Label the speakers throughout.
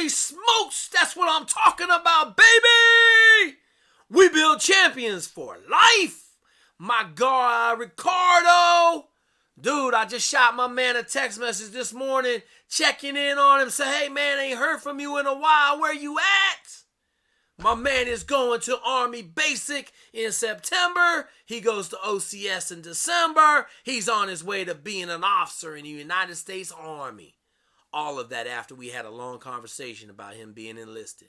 Speaker 1: Holy smokes, that's what I'm talking about, baby! We build champions for life. My guy, Ricardo. Dude, I just shot my man a text message this morning, checking in on him, say, hey man, ain't heard from you in a while, where you at? My man is going to Army Basic in September. He goes to OCS in December. He's on his way to being an officer in the United States Army. All of that after we had a long conversation about him being enlisted.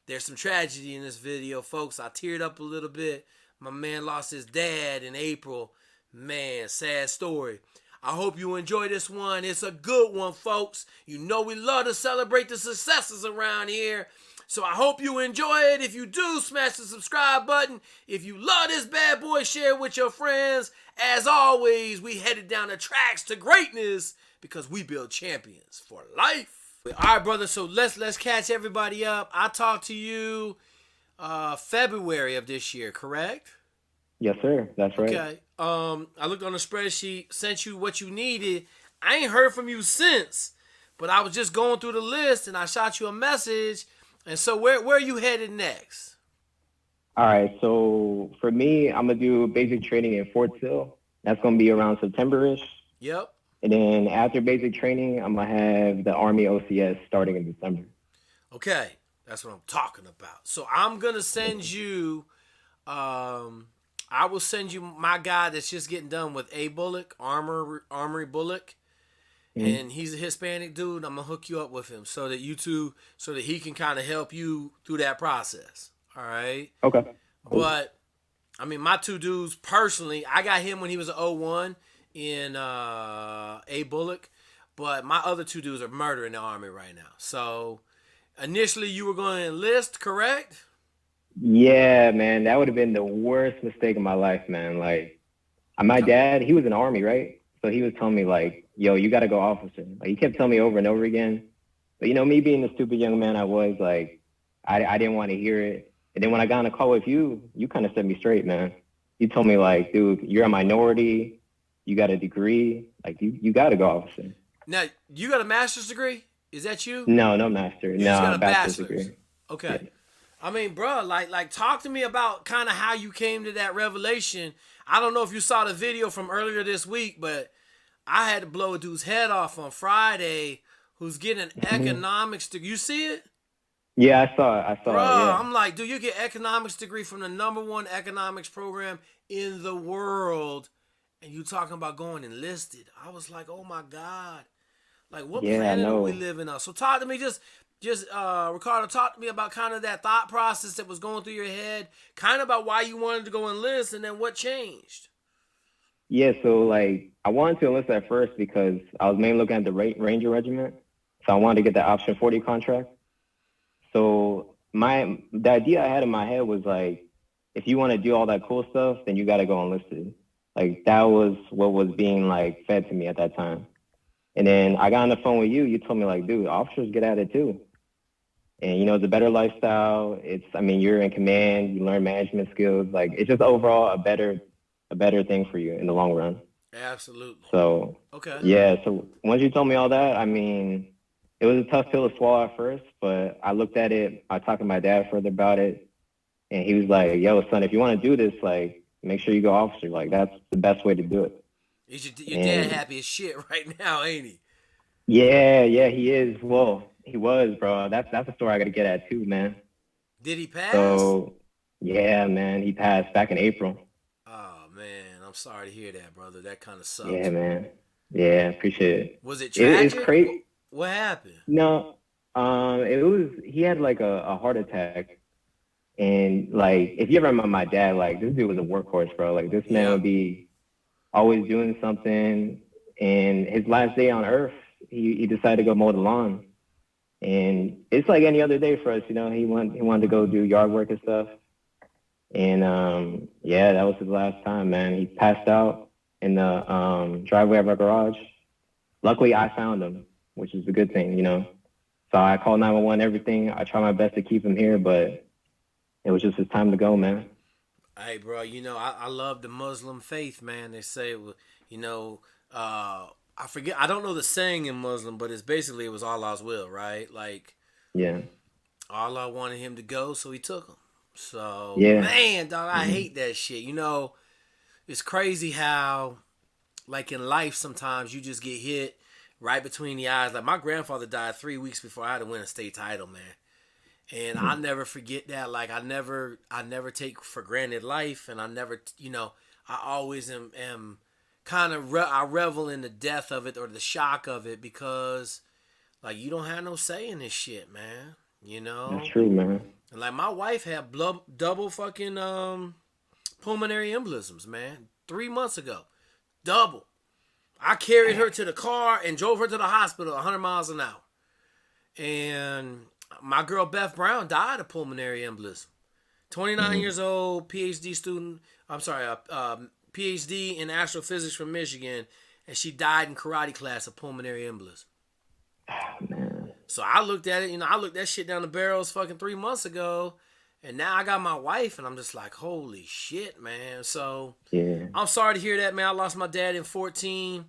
Speaker 1: There's some tragedy in this video, folks. I teared up a little bit. My man lost his dad in April. Man, sad story. I hope you enjoy this one. It's a good one, folks. You know we love to celebrate the successes around here. So I hope you enjoy it. If you do, smash the subscribe button. If you love this bad boy, share it with your friends. As always, we headed down the tracks to greatness because we build champions for life. All right, brother, so let's catch everybody up. I talked to you February of this year, correct?
Speaker 2: Yes, sir. That's right.
Speaker 1: Okay. I looked on the spreadsheet, sent you what you needed. I ain't heard from you since, but I was just going through the list and I shot you a message. And so where are you headed next?
Speaker 2: All right. So for me, I'm going to do basic training in Fort Sill. That's going to be around September-ish.
Speaker 1: Yep.
Speaker 2: And then after basic training, I'm going to have the Army OCS starting in December.
Speaker 1: Okay. That's what I'm talking about. So I'm going to send you, I will send you my guy that's just getting done with A Bullock, Armory Bullock. Mm-hmm. And he's a Hispanic dude. I'm going to hook you up with him so that he can kind of help you through that process. All right?
Speaker 2: Okay.
Speaker 1: Cool. But, I mean, my two dudes, personally, I got him when he was an 01 in A Bullock. But my other two dudes are murdering the Army right now. So, initially, you were going to enlist, correct?
Speaker 2: Yeah, man. That would have been the worst mistake of my life, man. Like, my dad, he was in the Army, right? So he was telling me, like, yo, you got to go officer. Like, he kept telling me over and over again. But, you know, me being the stupid young man I was, like, I didn't want to hear it. And then when I got on a call with you, you kind of set me straight, man. You told me, like, dude, you're a minority. You got a degree. Like, you got to go officer.
Speaker 1: Now, you got a master's degree? Is that you?
Speaker 2: No master.
Speaker 1: You just got a bachelor's
Speaker 2: degree.
Speaker 1: Okay.
Speaker 2: Yeah.
Speaker 1: I mean, bro, like talk to me about kind of how you came to that revelation. I don't know if you saw the video from earlier this week, but I had to blow a dude's head off on Friday who's getting an economics degree. You see it?
Speaker 2: Yeah, I saw it.
Speaker 1: Bro,
Speaker 2: yeah.
Speaker 1: I'm like, dude, you get economics degree from the #1 economics program in the world, and you talking about going enlisted. I was like, oh my God. Like, what planet are we living on? So talk to me, just Ricardo, talk to me about kind of that thought process that was going through your head, kind of about why you wanted to go enlist, and then what changed.
Speaker 2: Yeah, so like I wanted to enlist at first because I was mainly looking at the Ranger Regiment, so I wanted to get the option 40 contract. So the idea I had in my head was like, if you want to do all that cool stuff, then you got to go enlisted. Like that was what was being like fed to me at that time. And then I got on the phone with you. You told me like, dude, officers get at it too. And, you know, it's a better lifestyle. You're in command. You learn management skills. Like, it's just overall a better thing for you in the long run.
Speaker 1: Absolutely.
Speaker 2: So,
Speaker 1: okay.
Speaker 2: Yeah. So once you told me all that, I mean, it was a tough pill to swallow at first, but I looked at it. I talked to my dad further about it. And he was like, yo, son, if you want to do this, like, make sure you go officer. Like, that's the best way to do it.
Speaker 1: Is your dad happy as shit right now, ain't he?
Speaker 2: Yeah, he is. Well, he was, bro. That's a story I got to get at too, man.
Speaker 1: Did he pass?
Speaker 2: So, yeah, man, he passed back in April.
Speaker 1: Oh man, I'm sorry to hear that, brother. That kind of sucks.
Speaker 2: Yeah, man. Yeah, appreciate it.
Speaker 1: Was it tragic?
Speaker 2: It's crazy.
Speaker 1: What happened?
Speaker 2: No, he had like a heart attack, and like if you ever remember my dad, like this dude was a workhorse, bro. Like this man would be always doing something, and his last day on Earth, he decided to go mow the lawn. And it's like any other day for us, you know. He wanted to go do yard work and stuff. And that was his last time, man. He passed out in the driveway of our garage. Luckily, I found him, which is a good thing, you know. So I called 911, everything. I tried my best to keep him here, but it was just his time to go, man.
Speaker 1: Hey, bro, you know, I love the Muslim faith, man. They say, you know, I forget, I don't know the saying in Muslim, but it's basically it was Allah's will, right? Like,
Speaker 2: Yeah.
Speaker 1: All I wanted him to go, so he took him. So,
Speaker 2: Yeah.
Speaker 1: man, dog, I
Speaker 2: Hmm.
Speaker 1: hate that shit. You know, it's crazy how, like in life, sometimes you just get hit right between the eyes. Like my grandfather died 3 weeks before I had to win a state title, man. And I never forget that. Like I never take for granted life, and I never, I always am kind of I revel in the death of it or the shock of it because like you don't have no say in this shit, man. You
Speaker 2: That's
Speaker 1: know,
Speaker 2: true, man.
Speaker 1: and like my wife had double fucking pulmonary embolisms, man. 3 months ago, double. I carried her to the car and drove her to the hospital 100 miles an hour. And my girl Beth Brown died of pulmonary embolism. 29
Speaker 2: Hmm.
Speaker 1: years old, PhD student. I'm sorry, PhD in astrophysics from Michigan, and she died in karate class of pulmonary embolism.
Speaker 2: Man.
Speaker 1: So I looked at it, I looked that shit down the barrels fucking 3 months ago, and now I got my wife, and I'm just like, holy shit, man. So
Speaker 2: Yeah.
Speaker 1: I'm sorry to hear that, man. I lost my dad in 14.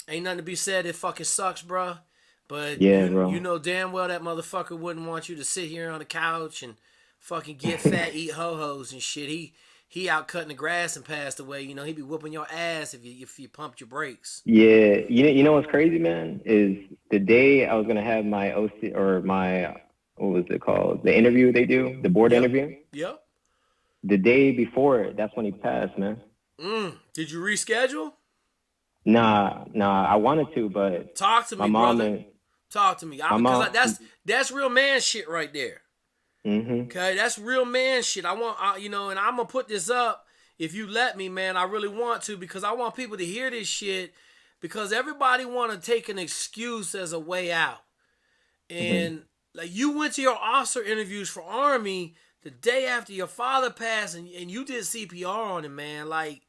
Speaker 1: Ain't nothing to be said. It fucking sucks, bruh. But
Speaker 2: Yeah,
Speaker 1: you
Speaker 2: bro.
Speaker 1: know damn well that motherfucker wouldn't want you to sit here on the couch and fucking get fat, eat ho hos and shit. He out cutting the grass and passed away. You know he be whooping your ass if you pumped your brakes.
Speaker 2: Yeah, you know what's crazy, man, is the day I was gonna have my OC or my what was it called? The interview they do, the board
Speaker 1: Yep.
Speaker 2: interview.
Speaker 1: Yep.
Speaker 2: The day before, that's when he passed, man.
Speaker 1: Did you reschedule?
Speaker 2: Nah, I wanted to, but
Speaker 1: Talk to
Speaker 2: my
Speaker 1: me,
Speaker 2: mom
Speaker 1: brother.
Speaker 2: and
Speaker 1: Talk to me.
Speaker 2: my
Speaker 1: Because
Speaker 2: mom.
Speaker 1: that's real man shit right there.
Speaker 2: Mhm.
Speaker 1: Okay, that's real man shit. And I'm gonna put this up if you let me, man. I really want to because I want people to hear this shit because everybody want to take an excuse as a way out.
Speaker 2: Mhm.
Speaker 1: And like you went to your officer interviews for Army the day after your father passed, and you did CPR on him, man. Like,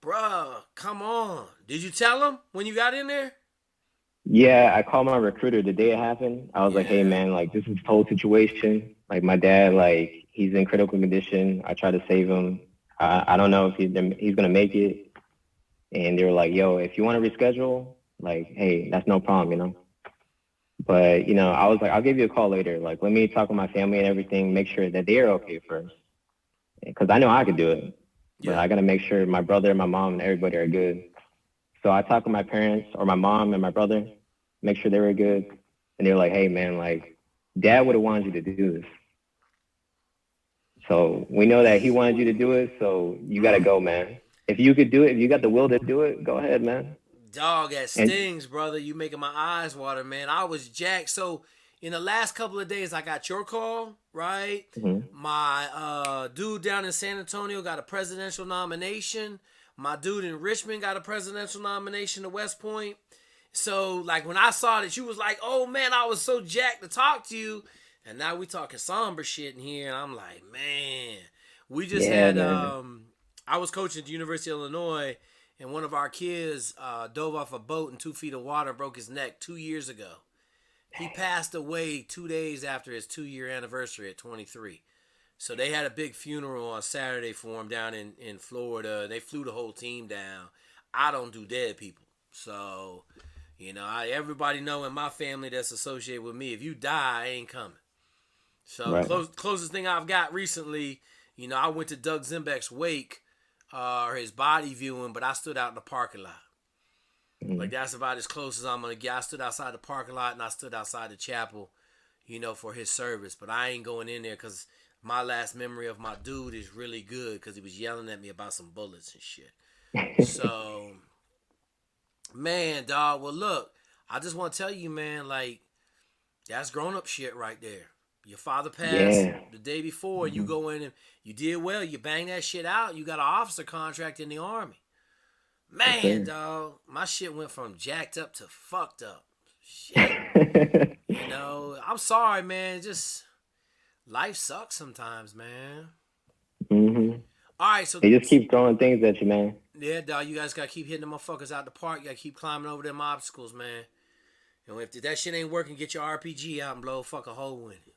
Speaker 1: bruh, come on. Did you tell him when you got in there?
Speaker 2: Yeah, I called my recruiter the day it happened. I was like, "Hey,
Speaker 1: Yeah.
Speaker 2: man, like this is a whole situation. Like my dad, like he's in critical condition. I tried to save him. I don't know if he's gonna make it." And they were like, "Yo, if you want to reschedule, like, hey, that's no problem, you know." But I was like, "I'll give you a call later. Like, let me talk with my family and everything. Make sure that they're okay first, because I know I could do it, but
Speaker 1: Yeah.
Speaker 2: I gotta make sure my brother, my mom, and everybody are good." So I talked with my parents or my mom and my brother, make sure they were good, and they were like, "Hey, man, like, Dad would have wanted you to do this. So we know that he wanted you to do it. So you gotta go, man. If you could do it, if you got the will to do it, go ahead, man."
Speaker 1: Dog, that
Speaker 2: And
Speaker 1: stings, brother. You making my eyes water, man. I was jacked. So in the last couple of days, I got your call, right?
Speaker 2: mhm.
Speaker 1: My dude down in San Antonio got a presidential nomination. My dude in Richmond got a presidential nomination to West Point. So like when I saw that, you was like, "Oh man, I was so jacked to talk to you," and now we talking somber shit in here, and I'm like, man, we just
Speaker 2: Yeah,
Speaker 1: had.
Speaker 2: man.
Speaker 1: I was coaching at the University of Illinois, and one of our kids dove off a boat in 2 feet of water and broke his neck 2 years ago. He passed away 2 days after his 2 year anniversary at 23. So they had a big funeral on Saturday for him down in Florida. They flew the whole team down. I don't do dead people. So, everybody know in my family that's associated with me, if you die, I ain't coming. So the
Speaker 2: Right.
Speaker 1: closest thing I've got recently, I went to Doug Zimbeck's wake or his body viewing, but I stood out in the parking lot. Like
Speaker 2: Mhm.
Speaker 1: that's about as close as I'm gonna get. I stood outside the parking lot and I stood outside the chapel, for his service. But I ain't going in there because my last memory of my dude is really good because he was yelling at me about some bullets and shit. So, man, dog. Well, look, I just want to tell you, man, like that's grown up shit right there. Your father passed
Speaker 2: Yeah.
Speaker 1: the day before. You
Speaker 2: Mhm.
Speaker 1: go in and you did well. You bang that shit out. You got an officer contract in the army.
Speaker 2: Yes,
Speaker 1: Man,
Speaker 2: sir.
Speaker 1: dog, my shit went from jacked up to fucked up. Shit. I'm sorry, man. Just life sucks sometimes, man.
Speaker 2: Mhm.
Speaker 1: All right, so
Speaker 2: They just keep throwing things at you, man.
Speaker 1: yeah, dog, you guys gotta keep hitting the motherfuckers out the park. You gotta keep climbing over them obstacles, man. And if that shit ain't working, get your RPG out and blow a fuck a hole in it.